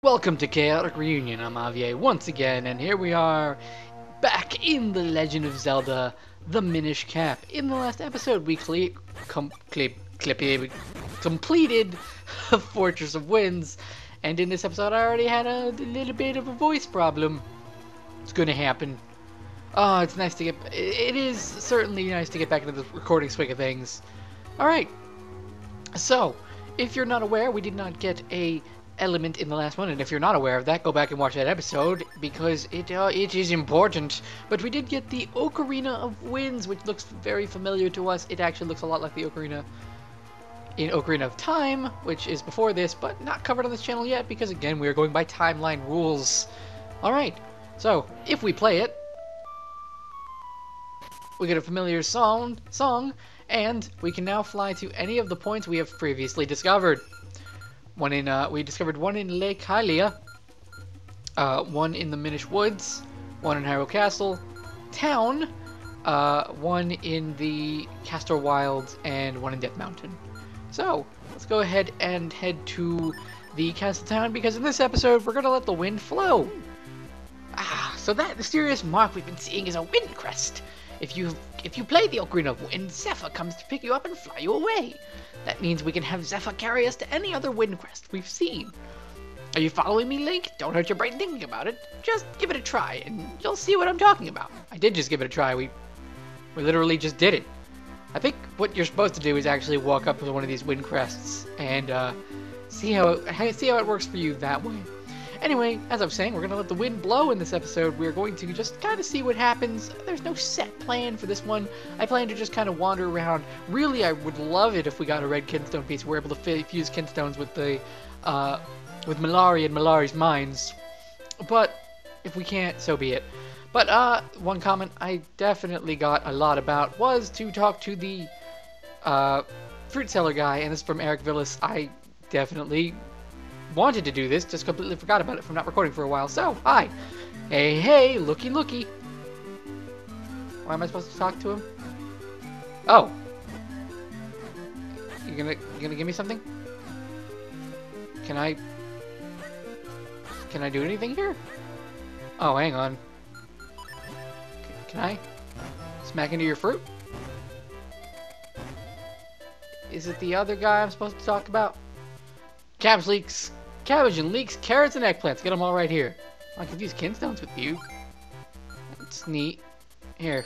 Welcome to Chaotic Reunion. I'm Javier once again, and here we are back in The Legend of Zelda, the Minish Cap. In the last episode, we completed Fortress of Winds, and in this episode, I already had a little bit of a voice problem. It's gonna happen. Oh, it's nice to get. It is certainly nice to get back into the recording swing of things. All right. So, if you're not aware, we did not get a element in the last one, and if you're not aware of that, go back and watch that episode because it is important. But we did get the Ocarina of Winds, which looks very familiar to us. It actually looks a lot like the Ocarina in Ocarina of Time, which is before this, but not covered on this channel yet because, again, we are going by timeline rules. Alright, so if we play it, we get a familiar song, and we can now fly to any of the points we have previously discovered. We discovered one in Lake Hylia, one in the Minish Woods, one in Hyrule Castle Town, one in the Castor Wilds, and one in Death Mountain. So, let's go ahead and head to the Castle Town, because in this episode, we're going to let the wind flow. So that mysterious mark we've been seeing is a wind crest. If you play the Ocarina of Wind, Zephyr comes to pick you up and fly you away. That means we can have Zephyr carry us to any other wind crest we've seen. Are you following me, Link? Don't hurt your brain thinking about it. Just give it a try, and you'll see what I'm talking about. I did just give it a try. We literally just did it. I think what you're supposed to do is actually walk up to one of these wind crests and see how it works for you that way. Anyway, as I was saying, we're going to let the wind blow in this episode. We're going to just kind of see what happens. There's no set plan for this one. I plan to just kind of wander around. Really, I would love it if we got a red Kinstone piece. We're able to fuse Kinstones with the with Malari and Malari's mines. But if we can't, so be it. But one comment I definitely got a lot about was to talk to the fruit seller guy, and this is from Eric Villas. I definitely wanted to do this, just completely forgot about it from not recording for a while. So, hi. Hey, looky. Why am I supposed to talk to him? Oh. You gonna give me something? Can I do anything here? Oh, hang on. Can I smack into your fruit? Is it the other guy I'm supposed to talk about? Cabbage and leeks, carrots and eggplants. Get them all right here. I can use Kinstones with you. That's neat. Here.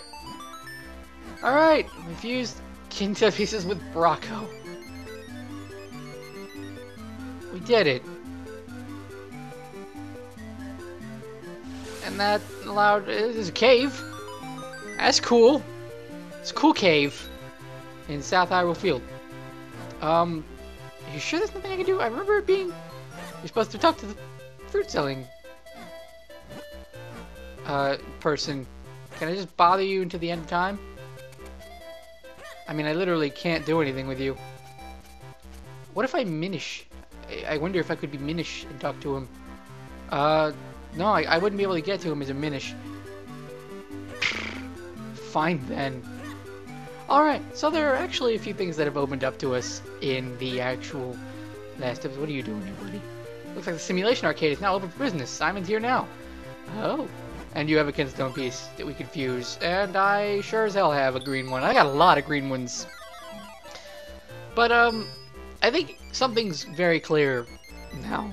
Alright, we fused Kinstone pieces with Bracco. We did it. And that allowed... There's a cave. That's cool. It's a cool cave in South Hyrule Field. Are you sure there's nothing I can do? I remember it being... You're supposed to talk to the fruit selling person. Can I just bother you until the end of time? I mean, I literally can't do anything with you. What if I Minish? I wonder if I could be Minish and talk to him. No, I wouldn't be able to get to him as a Minish. Fine then. Alright, so there are actually a few things that have opened up to us in the actual last episode. What are you doing here, buddy? Looks like the simulation arcade is now open for business. Simon's here now. Oh. And you have a Kinstone piece that we could fuse. And I sure as hell have a green one. I got a lot of green ones. But, I think something's very clear now.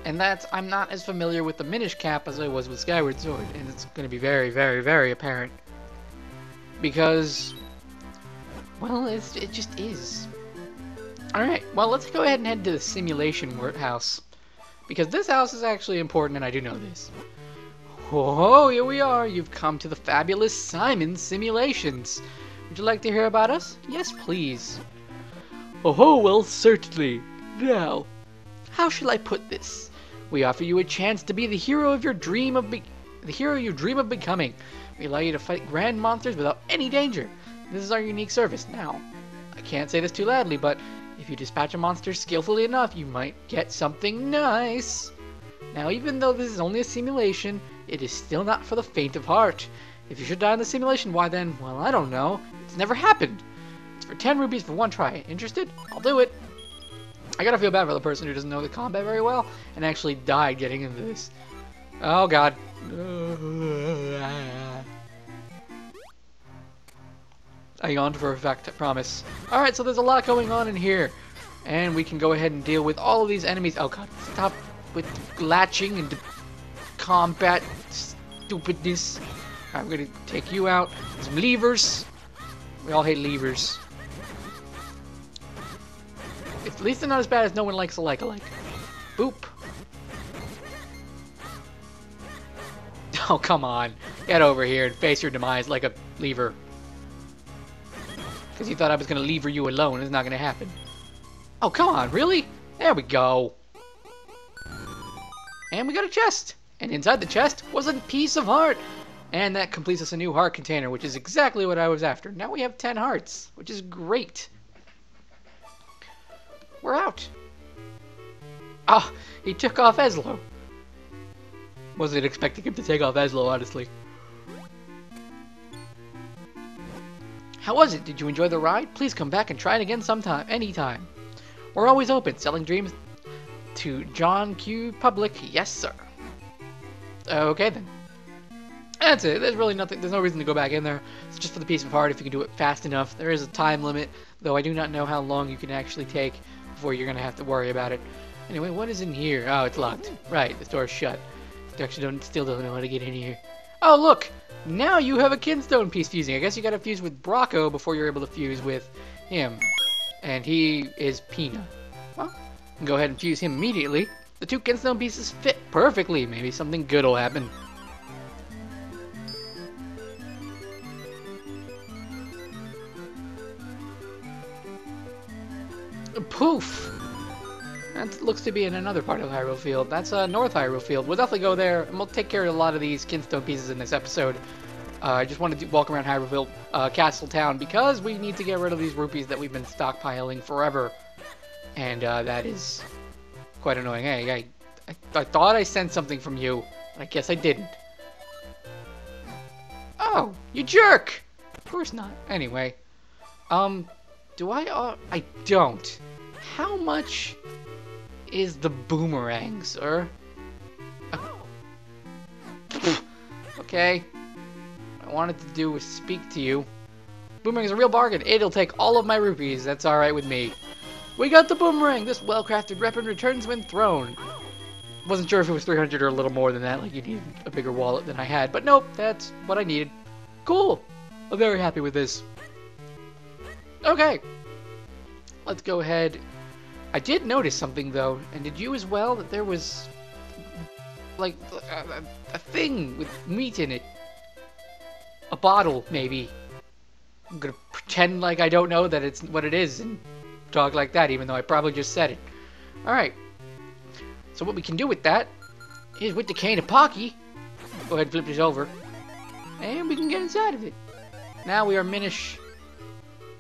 And that's, I'm not as familiar with the Minish Cap as I was with Skyward Sword. And it's going to be very, very, very apparent. Because... well, it just is. Alright, well, let's go ahead and head to the simulation house. Because this house is actually important, and I do know this. Whoa, here we are. You've come to the fabulous Simon's Simulations. Would you like to hear about us? Yes, please. Oh, well, certainly. Now, how shall I put this? We offer you a chance to be the hero of your dream of becoming. We allow you to fight grand monsters without any danger. This is our unique service. Now, I can't say this too loudly, but if you dispatch a monster skillfully enough, you might get something nice. Now, even though this is only a simulation, it is still not for the faint of heart. If you should die in the simulation, why then, well, I don't know. It's never happened. It's for 10 rupees for one try. Interested? I'll do it. I gotta feel bad for the person who doesn't know the combat very well and actually died getting into this. Oh god. I yawned for a fact, I promise. Alright, so there's a lot going on in here. And we can go ahead and deal with all of these enemies. Oh god, stop with latching and combat stupidness. Alright, we're gonna take you out. Some levers. We all hate levers. At least they're not as bad as no one likes a like-alike. Boop. Oh, come on. Get over here and face your demise like a lever. Because you thought I was going to lever you alone. It's not going to happen. Oh, come on. Really? There we go. And we got a chest. And inside the chest was a piece of heart. And that completes us a new heart container, which is exactly what I was after. Now we have 10 hearts, which is great. We're out. Ah, he took off Eslo. Wasn't expecting him to take off Eslo, honestly. How was it? Did you enjoy the ride? Please come back and try it again sometime, anytime. We're always open, selling dreams to John Q. Public. Yes, sir. Okay, then. That's it. There's really nothing. There's no reason to go back in there. It's just for the piece of heart if you can do it fast enough. There is a time limit, though I do not know how long you can actually take before you're going to have to worry about it. Anyway, what is in here? Oh, it's locked. Right, the door's shut. You actually still don't know how to get in here. Oh, look! Now you have a kinstone piece fusing. I guess you gotta fuse with Brocco before you're able to fuse with him. And he is Pina. Well, you can go ahead and fuse him immediately. The two kinstone pieces fit perfectly. Maybe something good will happen. Poof! That looks to be in another part of Hyrule Field. That's North Hyrule Field. We'll definitely go there, and we'll take care of a lot of these kinstone pieces in this episode. I just wanted to walk around Hyrule Field, Castle Town, because we need to get rid of these rupees that we've been stockpiling forever. And that is quite annoying. Hey, I thought I sent something from you, but I guess I didn't. Oh, you jerk! Of course not. Anyway, do I? I don't. How much is the boomerang, sir? Okay. What I wanted to do was speak to you. Boomerang is a real bargain. It'll take all of my rupees. That's alright with me. We got the boomerang! This well-crafted weapon returns when thrown. Wasn't sure if it was 300 or a little more than that, like you needed a bigger wallet than I had. But nope, that's what I needed. Cool! I'm very happy with this. Okay. Let's go ahead. I did notice something, though, and did you as well, that there was, like, a thing with meat in it. A bottle, maybe. I'm gonna pretend like I don't know that it's what it is and talk like that, even though I probably just said it. Alright. So what we can do with that is with the cane of Pocky, go ahead and flip this over, and we can get inside of it. Now we are Minish,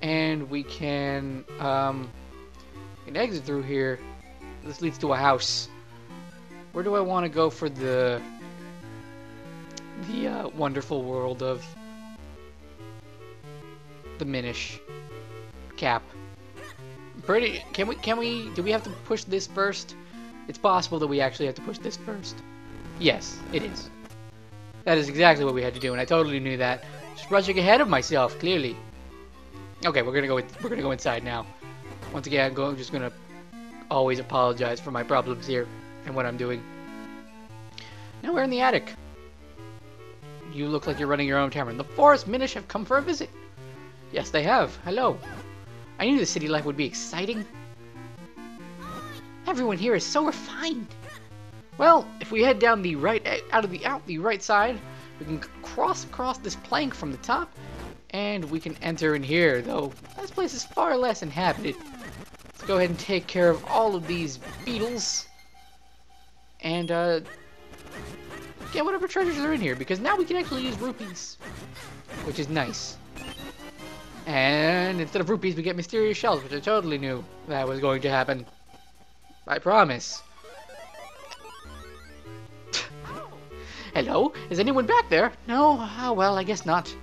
and we can exit through here. This leads to a house. Where do I want to go for the wonderful world of the Minish Cap? Can we do we have to push this first? It's possible that we actually have to push this first. Yes, it is. That is exactly what we had to do, and I totally knew that. Just rushing ahead of myself, clearly. Okay, we're gonna go inside now. Once again, I'm just gonna always apologize for my problems here and what I'm doing. Now we're in the attic. You look like you're running your own tavern. The Forest Minish have come for a visit. Yes, they have. Hello. I knew the city life would be exciting. Everyone here is so refined. Well, if we head down the out the right side, we can cross across this plank from the top, and we can enter in here. Though this place is far less inhabited. Let's go ahead and take care of all of these beetles, and get whatever treasures are in here, because now we can actually use rupees, which is nice. And instead of rupees, we get mysterious shells, which I totally knew that was going to happen. I promise. Hello? Is anyone back there? No? Oh, well, I guess not.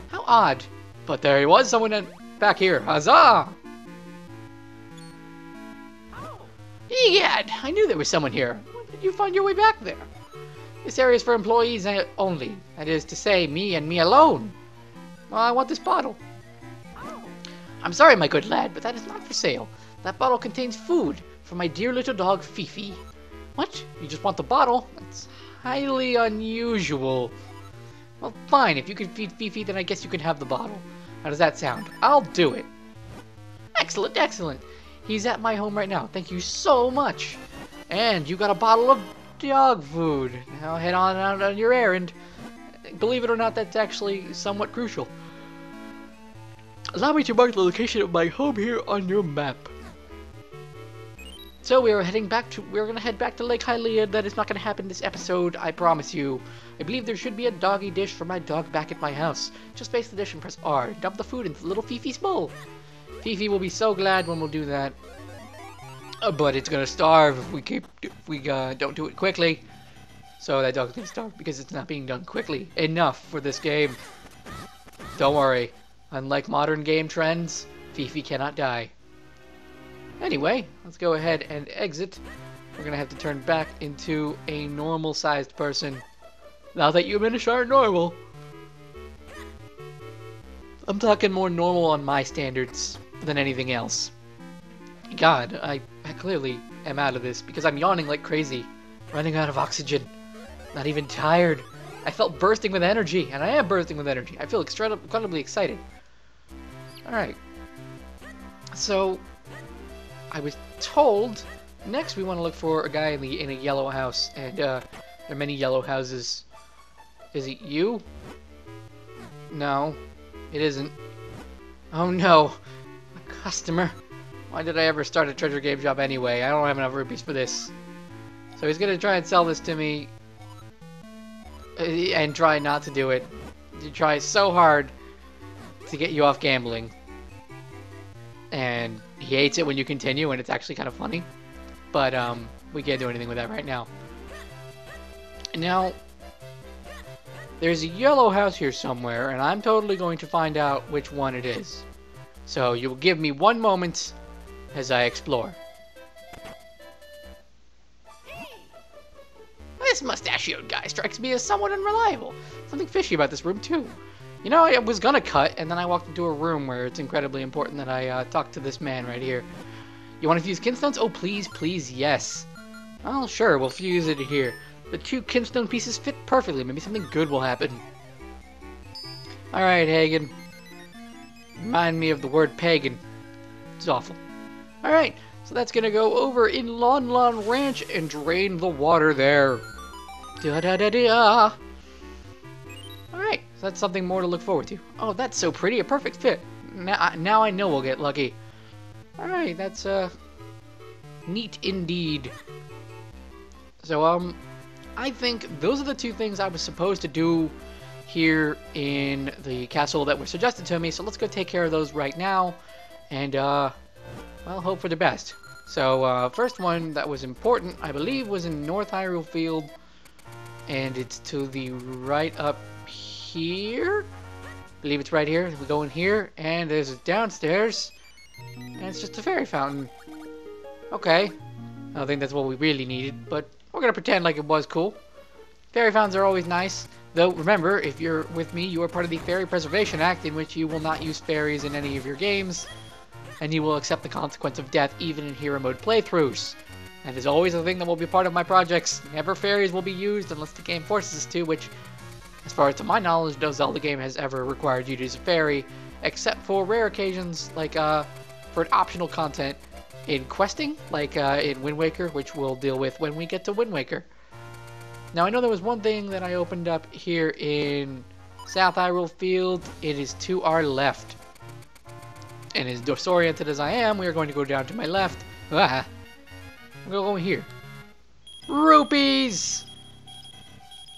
How odd. But there was someone back here. Huzzah! lad, I knew there was someone here. When did you find your way back there? This area is for employees only. That is to say, me and me alone. Well, I want this bottle. I'm sorry, my good lad, but that is not for sale. That bottle contains food for my dear little dog, Fifi. What? You just want the bottle? That's highly unusual. Well, fine. If you can feed Fifi, then I guess you can have the bottle. How does that sound? I'll do it. Excellent, excellent. He's at my home right now. Thank you so much. And you got a bottle of dog food. Now head on out on your errand. Believe it or not, that's actually somewhat crucial. Allow me to mark the location of my home here on your map. So we're gonna head back to Lake Hylia. That is not gonna happen this episode, I promise you. I believe there should be a doggy dish for my dog back at my house. Just face the dish and press R. Dump the food into little Fifi's bowl. Fifi will be so glad when we'll do that. But it's gonna starve if we don't do it quickly. So that dog's gonna starve because it's not being done quickly enough for this game. Don't worry. Unlike modern game trends, Fifi cannot die. Anyway, let's go ahead and exit. We're gonna have to turn back into a normal-sized person. Now that you Minish are normal. I'm talking more normal on my standards than anything else. God, I clearly am out of this because I'm yawning like crazy. Running out of oxygen. Not even tired. I felt bursting with energy, and I am bursting with energy. I feel incredibly excited. Alright. So, I was told next we want to look for a guy in a yellow house, and there are many yellow houses. Is it you? No, it isn't. Oh no, a customer. Why did I ever start a treasure game job anyway? I don't have enough rupees for this. So he's gonna try and sell this to me, and try not to do it. He tries so hard to get you off gambling. And he hates it when you continue, and it's actually kind of funny. But, we can't do anything with that right now. Now, there's a yellow house here somewhere, and I'm totally going to find out which one it is. So, you'll give me one moment as I explore. This mustachioed guy strikes me as somewhat unreliable. Something fishy about this room, too. You know, I was gonna cut, and then I walked into a room where it's incredibly important that I talk to this man right here. You want to fuse kinstones? Oh, please, please, yes. Well, sure, we'll fuse it here. The two kinstone pieces fit perfectly. Maybe something good will happen. Alright, Hagen. Remind me of the word pagan. It's awful. Alright, so that's gonna go over in Lon Lon Ranch and drain the water there. Da-da-da-da. Alright, so that's something more to look forward to. Oh, that's so pretty, a perfect fit. Now I know we'll get lucky. Alright, that's, neat indeed. So, I think those are the two things I was supposed to do here in the castle that were suggested to me, so let's go take care of those right now, and, well, hope for the best. So, first one that was important, I believe, was in North Hyrule Field, and it's to the right up here. I believe it's right here. We go in here, and there's a downstairs, and it's just a fairy fountain. Okay, I don't think that's what we really needed, but we're gonna pretend like it was cool. Fairy fountains are always nice, though remember, if you're with me, you are part of the Fairy Preservation Act, in which you will not use fairies in any of your games, and you will accept the consequence of death even in hero mode playthroughs. That is always a thing that will be part of my projects. Never fairies will be used unless the game forces us to, which, as far as to my knowledge, no Zelda game has ever required you to use a fairy, except for rare occasions, like for optional content in questing, like in Wind Waker, which we'll deal with when we get to Wind Waker. Now, I know there was one thing that I opened up here in South Hyrule Field. It is to our left. And as disoriented as I am, we are going to go down to my left. Ah, we're going to go here. Rupees!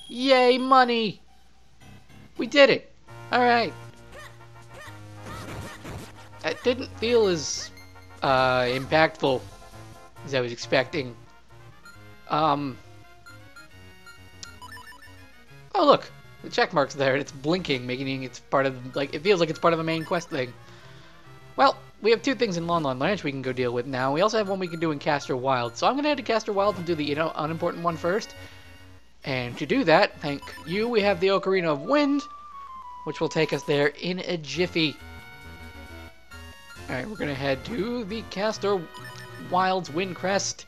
Yay, money! We did it! Alright. That didn't feel as impactful as I was expecting. Oh look, the check mark's there and it's blinking, making it's part of, like, it feels like it's part of the main quest thing. Well, we have two things in Lon Lon Ranch we can go deal with now. We also have one we can do in Castor Wild. So I'm going to head to Castor Wild and do the unimportant one first. And to do that, thank you, we have the Ocarina of Wind, which will take us there in a jiffy. Alright, we're going to head to the Castor Wild's Wind Crest.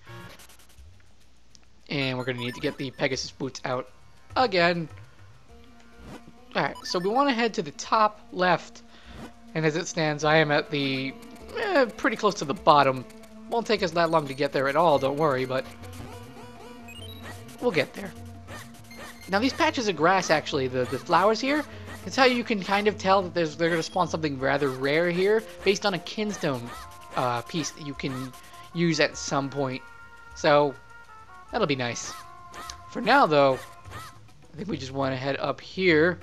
And we're going to need to get the Pegasus boots out again. Alright, so we want to head to the top left. And as it stands, I am at the pretty close to the bottom. Won't take us that long to get there at all, don't worry, but we'll get there. Now these patches of grass, actually, the flowers here, it's how you can kind of tell that they're going to spawn something rather rare here based on a kinstone piece that you can use at some point. So that'll be nice. For now, though, I think we just want to head up here.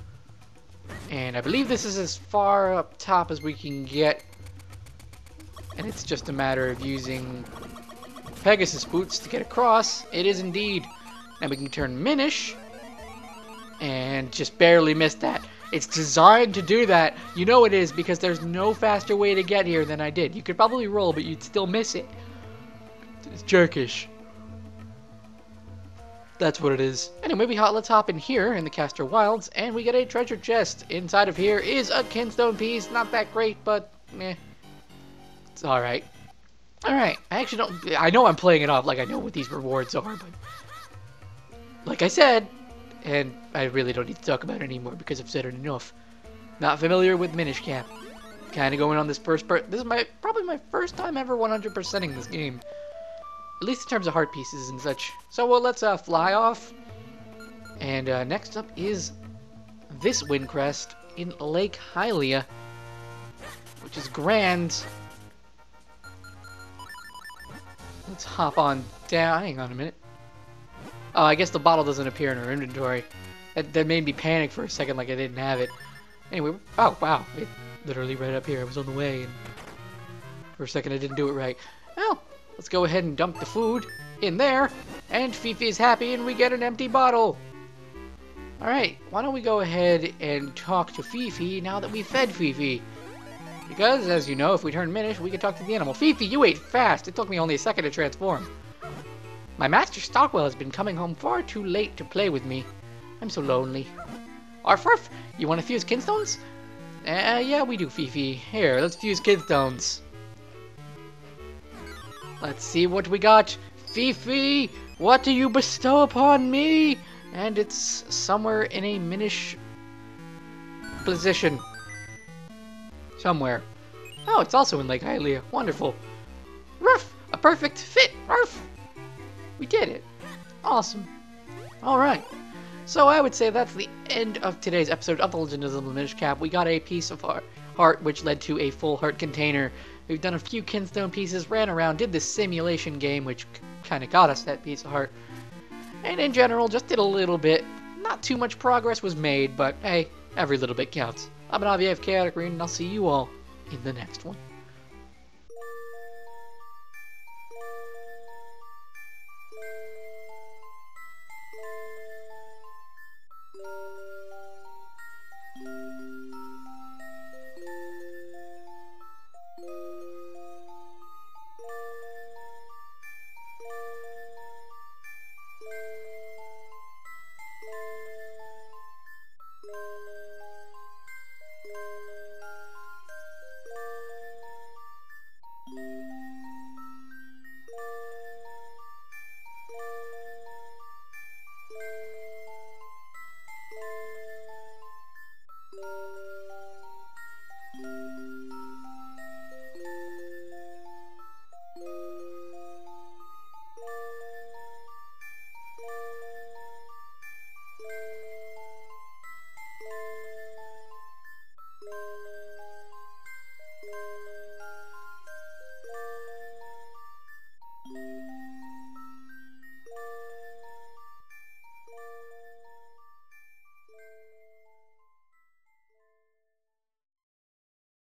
And I believe this is as far up top as we can get. And it's just a matter of using Pegasus boots to get across. It is indeed. Now we can turn Minish. And just barely missed that. It's designed to do that. You know it is, because there's no faster way to get here than I did. You could probably roll, but you'd still miss it. It's jerkish. That's what it is. Anyway, let's hop in here in the Castor Wilds, and we get a treasure chest. Inside of here is a kinstone piece. Not that great, but meh. It's alright. Alright, I know I'm playing it off like I know what these rewards are, but like I said, and I really don't need to talk about it anymore because I've said it enough. Not familiar with Minish Cap. Kind of going on this first part. This is probably my first time ever 100%ing this game. At least in terms of heart pieces and such. So let's fly off. And next up is this wind crest in Lake Hylia, which is grand. Let's hop on down. Hang on a minute. Oh, I guess the bottle doesn't appear in our inventory. That made me panic for a second, like I didn't have it. Anyway, oh wow, it literally right up here. I was on the way, and for a second I didn't do it right. Well, let's go ahead and dump the food in there, and Fifi is happy, and we get an empty bottle. Alright, why don't we go ahead and talk to Fifi now that we fed Fifi? Because, as you know, if we turn Minish, we can talk to the animal. Fifi, you ate fast! It took me only a second to transform. My master Stockwell has been coming home far too late to play with me. I'm so lonely. Arf, arf, you want to fuse kinstones? Yeah, we do, Fifi. Here, let's fuse kinstones. Let's see what we got. Fifi, what do you bestow upon me? And it's somewhere in a Minish position. Somewhere. Oh, it's also in Lake Hylia. Wonderful. Ruff, a perfect fit. Ruff. We did it. Awesome. Alright. So I would say that's the end of today's episode of The Legend of the Minish Cap. We got a piece of heart, which led to a full heart container. We've done a few kinstone pieces, ran around, did this simulation game, which kind of got us that piece of heart. And in general, just did a little bit. Not too much progress was made, but hey, every little bit counts. I'm an IVF Chaotic Green, and I'll see you all in the next one.